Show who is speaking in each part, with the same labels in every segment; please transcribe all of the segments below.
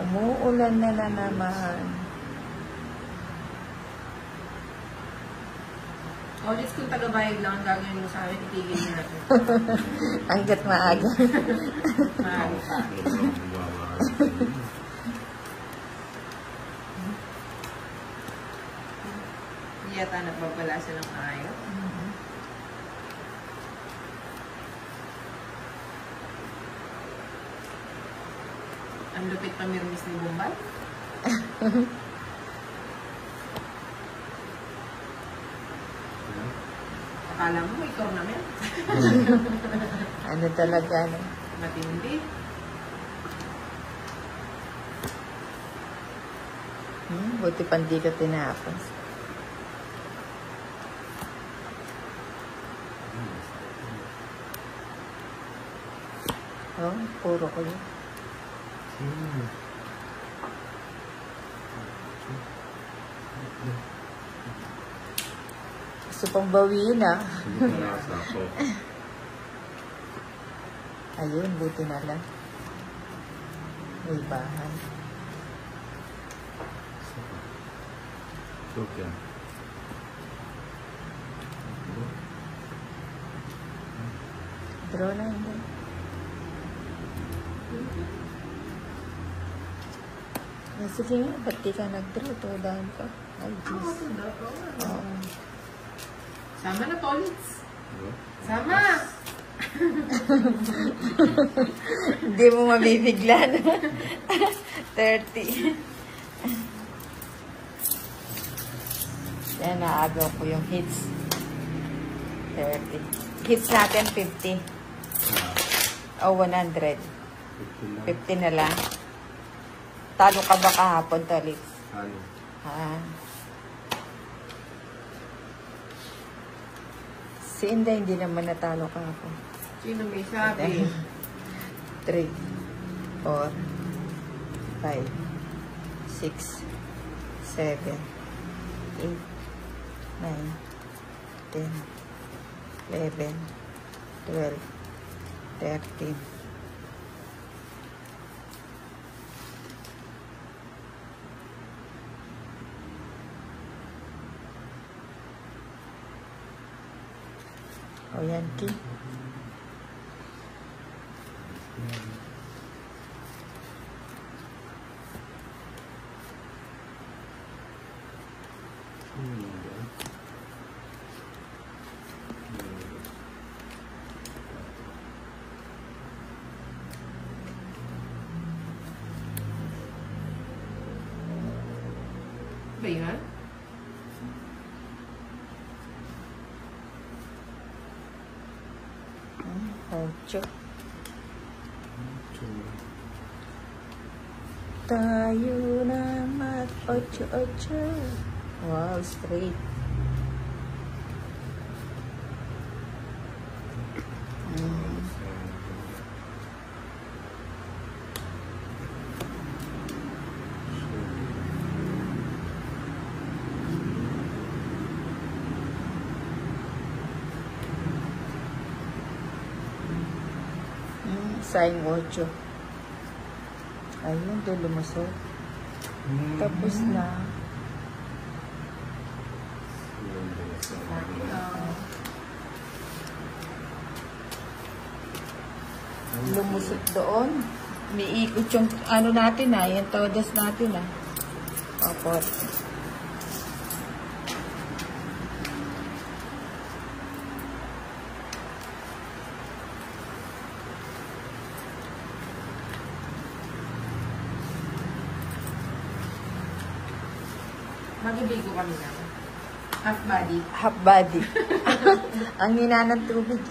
Speaker 1: Umuulan na naman.
Speaker 2: Audits kung taga-bayad lang ang gagawin mo sa amin, itigil niya natin.
Speaker 1: Hanggat maaga.
Speaker 2: Maaga pa. Hindi yata nagbabala siya ng ayos. Ang lupit pa mirmis ni Bombay. Akala mo may tournament.
Speaker 1: Ano talaga, no?
Speaker 2: Matindi.
Speaker 1: Buti pa hindi ka tinapos. Oh, puro ko yun. Gusto pang bawiin, ah. Ayun, buti na lang. May bahan.
Speaker 3: Okay.
Speaker 1: Draw na yun. Sige nga, ba't di ka nag-draw? Tudahan ka. Ay, jeez. Oo.
Speaker 2: Sama na, Tolits. Sama!
Speaker 1: Hindi mo mabibiglan. 30. Yan, naagaw ko yung hits. 30. Hits natin, 50. O, 100. 50 na lang. Talo ka ba kahapon, Tolits?
Speaker 3: Talo.
Speaker 1: Ah. Si Inday, hindi naman natalo kahapon.
Speaker 2: Sino may sabi?
Speaker 1: 3, 4, 5, 6, 7, 8, 9, 10, 11, 12, 13. O yan, Ki.
Speaker 2: Ba yan?
Speaker 1: Ocho. Tayo na mag-ocho-ocho. Wow, straight. Sayang 8. Ayun, doon lumusot. Tapos na. Lumusot doon. May ikot yung ano natin, yung todas natin, Opo.
Speaker 2: Magibigo kami na. Half body.
Speaker 1: Half body. Ang hina ng tubig.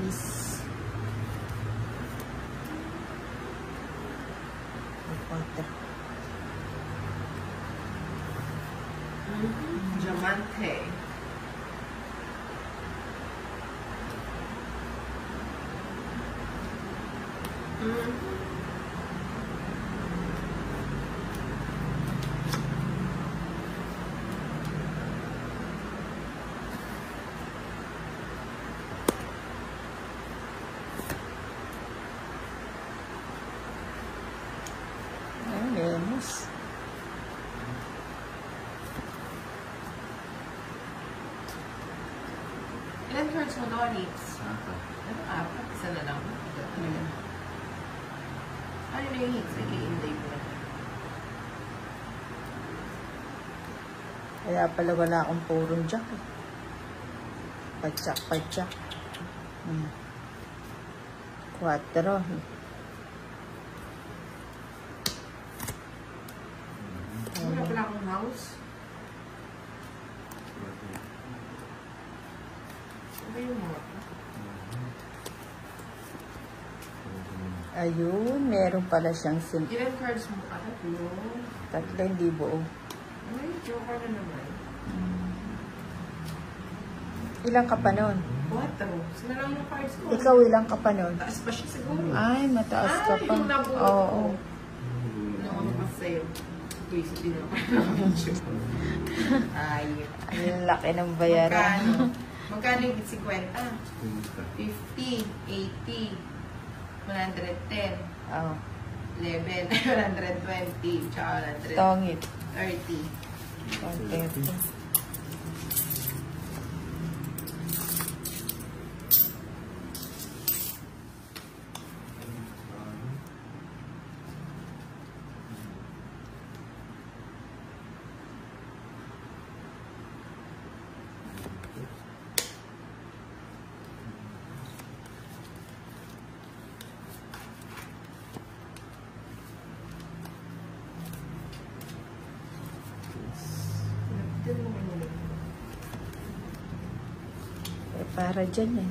Speaker 1: is
Speaker 2: Diamante.
Speaker 1: Venus.
Speaker 2: Ilan cards mo doon, Nix?
Speaker 3: Apat.
Speaker 2: Ano, apat? Isa na lang. Ano na yung hits? Nag-i-inday mo na.
Speaker 1: Kaya pala wala akong purong jack eh. Padyak. 4.
Speaker 2: Wala pala akong house. Ano ba yung mga?
Speaker 1: Ayun, meron pala siyang sim.
Speaker 2: Ilan cards mo ka? Tatlo.
Speaker 1: 3, hindi buo.
Speaker 2: Ay, joker na naman.
Speaker 1: Ilang ka pa nun?
Speaker 2: 4. Sila lang yung cards ko.
Speaker 1: Ikaw ilang ka pa nun?
Speaker 2: Taas pa siya siguro.
Speaker 1: Ay, mataas ka pa.
Speaker 2: Yung nabuo
Speaker 1: Oo.
Speaker 2: ko. Ano pa sa'yo? Please, hindi na ako. Ay.
Speaker 1: Ang laki ng bayaran.
Speaker 2: Magkano? Magkano yung 50?
Speaker 3: 50.
Speaker 2: 50, 80, 110,
Speaker 1: Oo.
Speaker 2: 11, 120, tsaka 130.
Speaker 1: Tongit.
Speaker 2: 30.
Speaker 1: 130. Eh, para dyan eh.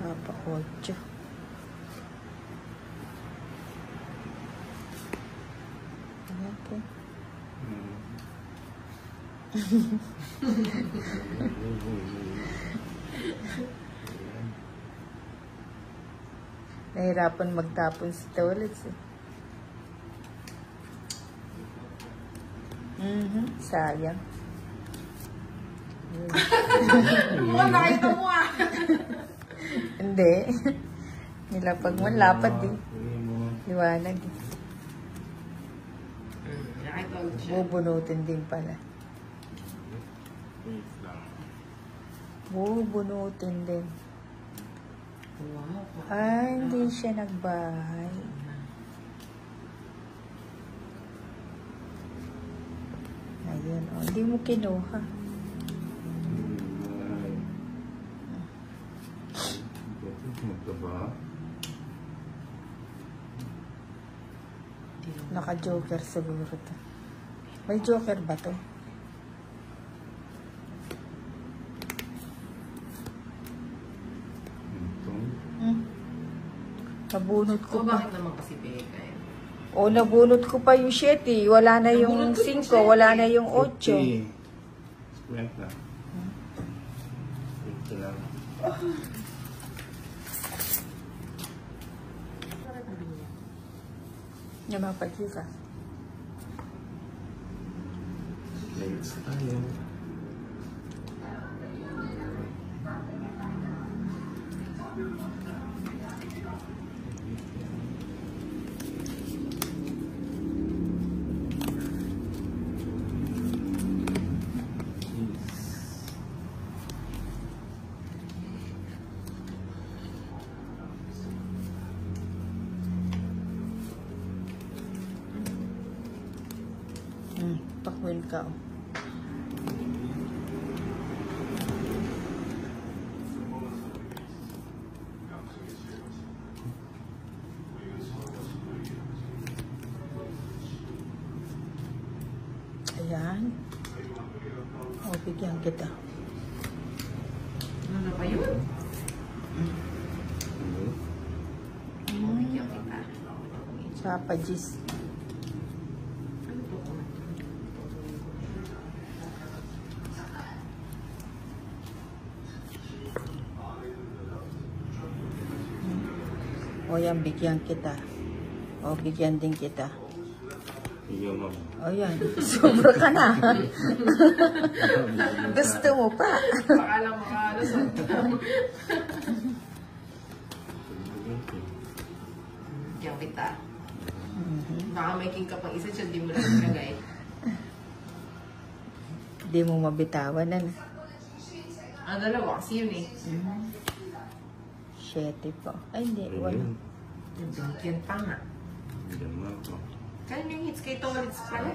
Speaker 1: Papa 8. Ayan po. Nahirapan magtapon si Tolitz eh. Sayang.
Speaker 2: Mukhang nakita mo ah!
Speaker 1: Hindi. Nilapag mo, lapad eh. Liwanag eh.
Speaker 2: Nakita ulit siya.
Speaker 1: Bubunutin din pala. Bubunutin din.
Speaker 2: Wow.
Speaker 1: Ay, hindi siya nagbahay. Ayun, oh. Hindi mo kinuha. Naka-joker siguro to. May joker ba to? Nabunot ko
Speaker 2: O
Speaker 1: pa.
Speaker 2: bakit naman kasi Becca eh?
Speaker 1: O, nabunot ko pa yung 7. Wala na yung
Speaker 2: Nabunot ko yung
Speaker 1: 5. Wala na yung 8.
Speaker 3: 50 lang.
Speaker 1: Namapagli ka.
Speaker 3: Plates tayo.
Speaker 1: Pakwin ka. Oh. Ayan. O, bigyan kita.
Speaker 2: Ano na ba yun?
Speaker 3: Ano?
Speaker 2: Bigyan kita.
Speaker 1: Sapages.
Speaker 2: Ano to?
Speaker 1: O, yan, bigyan kita. O, bigyan din kita.
Speaker 3: Bigyan mo.
Speaker 1: O, yan. Sobra ka na. Gusto mo pa.
Speaker 2: Baka lang makalusot. Bigyan kita. Baka may king ka pang isa siya, di mo lang ilagay.
Speaker 1: Hindi mo mabitawan na.
Speaker 2: Ang dalawa, kasi yun eh.
Speaker 1: 7 po. Ay, hindi. Wala.
Speaker 2: Yan pa nga.
Speaker 3: Bigyan mo ako.
Speaker 2: Kaya yung hits kayo itong hits pala?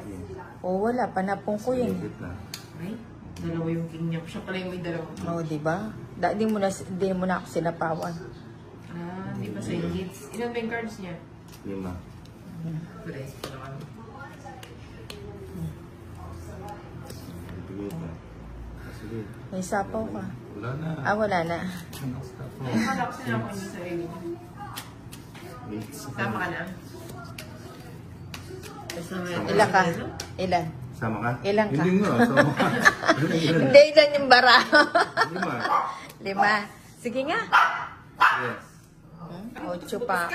Speaker 1: O, wala. Panapong ko yun.
Speaker 3: Wait na.
Speaker 2: Ay, dalawa yung king niya. Siya pala yung may dalawa.
Speaker 1: O, diba? Di mo na ako sinapawan.
Speaker 2: Ah, di ba sa yung hits? Ilan ba yung cards niya?
Speaker 3: 5.
Speaker 2: Pares pa naman.
Speaker 3: Bigyan ka. Sige.
Speaker 1: May sapaw ka.
Speaker 3: Wala na.
Speaker 1: Ah, wala na.
Speaker 3: Ano stop mo?
Speaker 2: Ay, akala ko sinabi ko yung sarili mo.
Speaker 3: Wait.
Speaker 2: Tama ka na.
Speaker 1: Ilan ka? Ilan?
Speaker 3: Sama ka?
Speaker 1: Ilan ka?
Speaker 3: Hindi nga. Sama ka. Ilan?
Speaker 1: Hindi, ilan yung bara?
Speaker 3: 5.
Speaker 1: 5. Sige nga.
Speaker 3: Yes.
Speaker 1: 8 pa.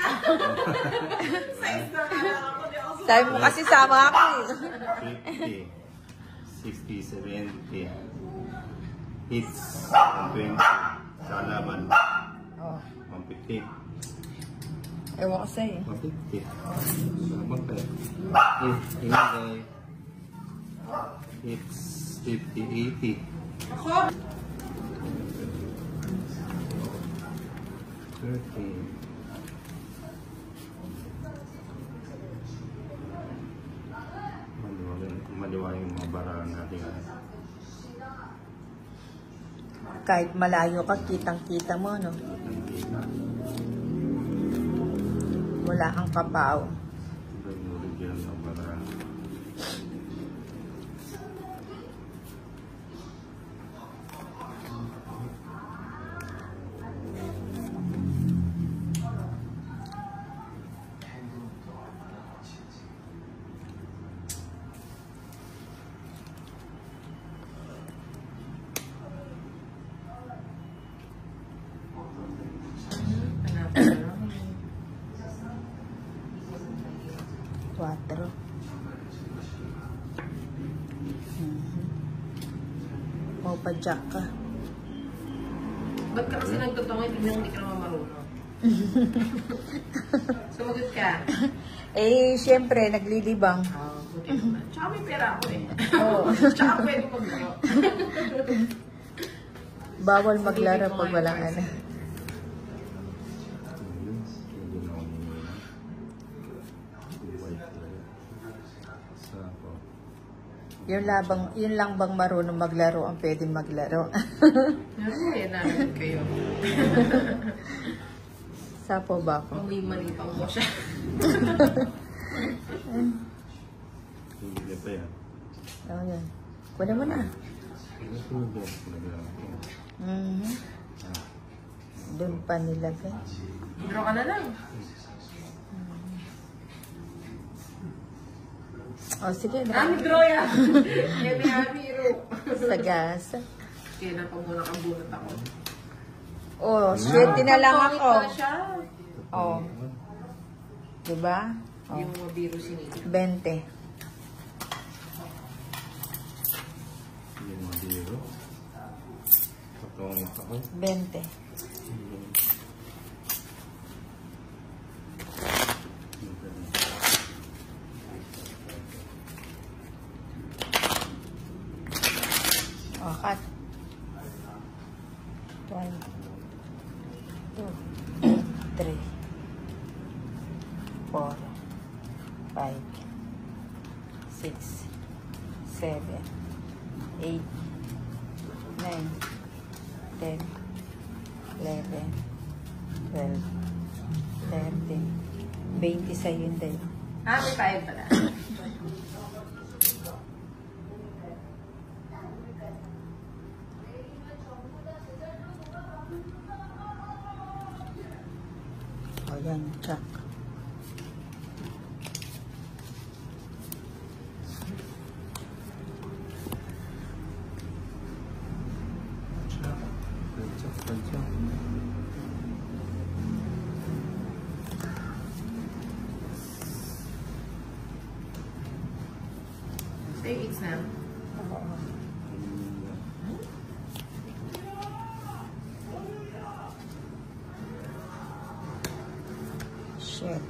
Speaker 2: Size na kailangan ko. Di ako
Speaker 1: Sabi mo kasi sama ako eh.
Speaker 3: 50. 60, 70. Hits. 120. Sa laban.
Speaker 1: Oh,
Speaker 3: 150.
Speaker 1: ewan ko sa'yo.
Speaker 3: 150. Laban kayo. Ilagay. Hits. 50, 80.
Speaker 2: Ako!
Speaker 3: 30. Maliwa yung mga baraan natin.
Speaker 1: Kahit malayo ka, kitang-kita mo, no? Wala kang kapaw.
Speaker 3: Nagmulig yan ng baraan.
Speaker 2: Hanapin na lang.
Speaker 1: 4. Mau pa jack ka.
Speaker 2: Ba't ka kasi nagtutungin? Tignan hindi ka naman marunong. Sumagot ka.
Speaker 1: Eh, syempre, naglilibang.
Speaker 2: Oh, buti naman. Tsaka may pera ako eh.
Speaker 1: Oo.
Speaker 2: Tsaka pwede maglaro.
Speaker 1: Bawal maglaro pag walang ano. Yun lang bang marunong maglaro ang pwedeng maglaro.
Speaker 2: Kaya namin kayo.
Speaker 1: Sapo ba ako?
Speaker 2: May malipang mo siya.
Speaker 3: Hindi pa yan.
Speaker 1: Oh, yan. Kunin mo na. Doon pa nilagay.
Speaker 2: Draw ka na lang.
Speaker 1: Oh, sige.
Speaker 2: Draw yan. Happy hero.
Speaker 1: Sa gas.
Speaker 2: Kailan pa muna kang bunot ako.
Speaker 1: Oh, 7 na lang ako.
Speaker 2: Pangit pala siya.
Speaker 1: Oh. Diba? Oh.
Speaker 2: Yung mabiro si Nina.
Speaker 1: 20.
Speaker 3: Yung mga biro. Patungit ako.
Speaker 1: 20. Oh, cut. 1, 2, 3, 4, 5, 6, 7, 8, 9, 10, 11, 12, 13, 20 sa'yo yun, Day.
Speaker 2: Ah, may 5 pala.
Speaker 1: Ayan, check.
Speaker 3: Panchak.
Speaker 2: Sa'yo, it's na.
Speaker 1: Oo. Shit.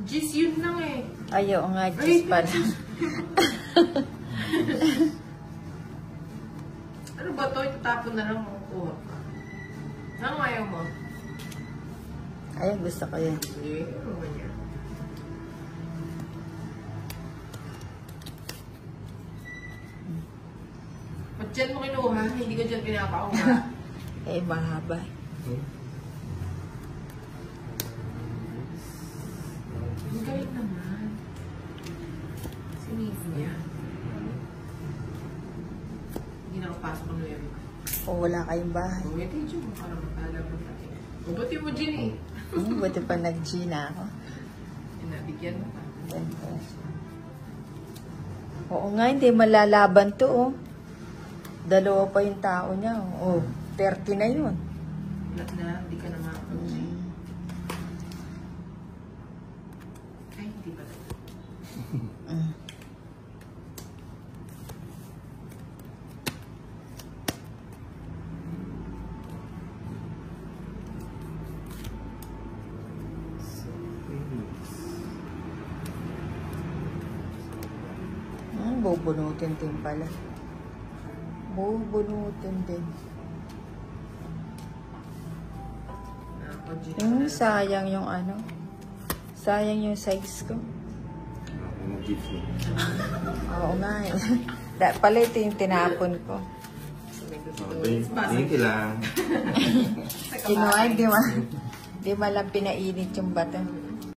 Speaker 2: Gis, yun lang eh.
Speaker 1: Ayaw nga, Diyos pala.
Speaker 2: Ano ba to? Itatapon na lang makukuha ka. Ano ayaw mo?
Speaker 1: Ayaw, gusto ko yan.
Speaker 2: Hindi, ano ba niya? Ba't dyan mo kinuha? Hindi ka dyan pinapakuha.
Speaker 1: Eh, mahaba.
Speaker 2: Ang galing naman. Sinisi niya. Hindi nakapasok ng nuwebe.
Speaker 1: O wala kayong bahay.
Speaker 2: Pwede dyan mo para makalabot natin. Mabuti mo dyan eh.
Speaker 1: Buti pa nag-G na ako.
Speaker 2: Nabigyan mo ka.
Speaker 1: Oo nga, hindi malalaban to, oh. Dalawa pa yung tao niya, oh. 30 na yun.
Speaker 2: Wala na, hindi ka na makapag-G. Ay, hindi ba?
Speaker 1: Bubunutin din pala. Bubunutin din.
Speaker 2: Nakapag-G na
Speaker 1: Sayang yung ano. Sayang yung size ko. Oo nga eh. Pala ito yung tinapon ko.
Speaker 3: Thank you lang.
Speaker 1: Kinuha, di ma lang pinainit yung bato.